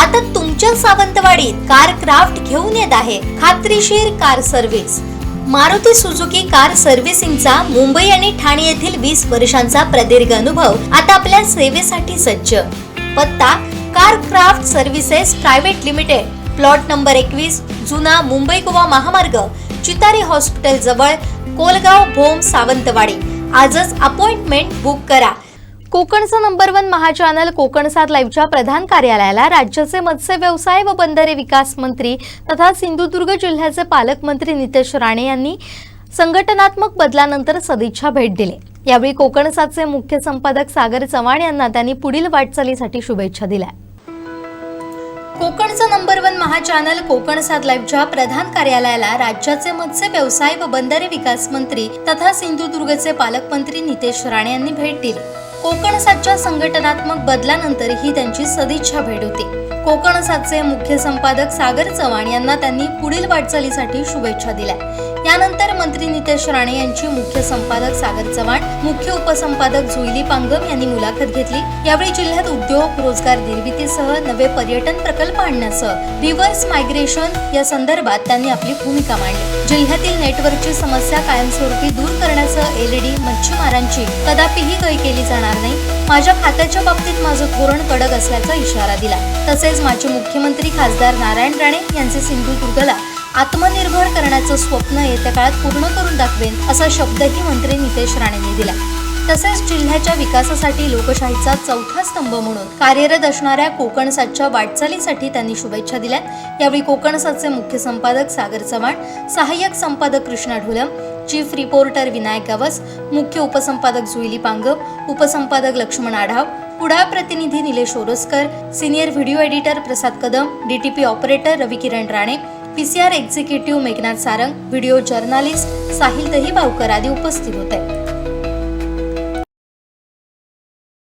आता तुमच्या सावंतवाडीत car craft घेऊन येत आहे खात्रीशीर car service. Maruti Suzuki car सर्व्हिसिंगचा मुंबई आणि ठाणे येथील 20 वर्षांचा प्रदीर्घ अनुभव आता आपल्या सेवेसाठी सज्ज। पत्ता car craft services private limited, plot number 21, जुना मुंबई गोवा महामार्ग, चितारी हॉस्पिटल जवळ, कोलगाव भोम, सावंतवाडी। आजच अपॉइंटमेंट बुक करा। कोकणचं नंबर 1 महाचॅनल कोकण 7 लाईव्हच्या प्रधान कार्यालयाला राज्याचे मत्स्य व्यवसाय व बंदरे विकास मंत्री तथा सिंधुदुर्ग जिल्ह्याचे पालकमंत्री नितेश राणे यांनी संघटनात्मक बदलानंतर सदिच्छा भेट दिली। यावेळी कोकण 7चे मुख्य संपादक सागर चव्हाण यांना त्यांनी पुढील वाटचालीसाठी शुभेच्छा दिल्या। कोकणचं नंबर 1 महाचॅनल कोकण 7 लाईव्हच्या प्रधान कार्यालयाला राज्याचे मत्स्य व्यवसाय व बंदरे विकास मंत्री तथा सिंधुदुर्गचे पालकमंत्री नितेश राणे यांनी भेट दिली। कोकण 7च्या संघटनात्मक बदलानंतर ही त्यांची सदिच्छा भेट होती। कोकण 7चे मुख्य संपादक सागर चव्हाण यांना त्यांनी पुढील वाटचालीसाठी शुभेच्छा दिल्या। यानंतर मंत्री नितेश राणे यांची मुख्य संपादक सागर चव्हाण, मुख्य उपसंपादक जुईली पांगम यांनी मुलाखत घेतली। यावेळी जिल्ह्यात उद्योग, रोजगार निर्मितीसह नवे पर्यटन प्रकल्प आणण्यासह रिव्हर्स मायग्रेशन या संदर्भात त्यांनी आपली भूमिका मांडली। जिल्ह्यातील नेटवर्कची समस्या कायमस्वरूपी दूर करण्यासह एलईडी मच्छीमारांची कदापिही गय केली जाणार नाही। माझ्या खात्याच्या बाबतीत माझं धोरण कडक असल्याचा इशारा दिला। तसेच माजी मुख्यमंत्री खासदार नारायण राणे यांचे सिंधुदुर्गला आत्मनिर्भर करण्याचं स्वप्न येत्या काळात पूर्ण करून दाखवेन असा शब्दही मंत्री नितेश राणेंनी दिला। तसेच जिल्ह्याच्या विकासासाठी लोकशाहीचा चौथा स्तंभ म्हणून कार्यरत असणाऱ्या कोकण 7च्या वाटचालीसाठी त्यांनी शुभेच्छा दिल्या। यावेळी कोकण 7चे मुख्य संपादक सागर चव्हाण, सहाय्यक संपादक कृष्णा ढोलम, चीफ रिपोर्टर विनायक गवस, मुख्य उपसंपादक जुईली पांगम, उपसंपादक लक्ष्मण आढाव, कुडाळ प्रतिनिधी Nilesh Oroskar, senior video editor Prasad Kadam, DTP operator Ravikiran Rane, PCR executive Meghnath Sarang, video journalist Sahil Dahibavkar आदी उपस्थित होते।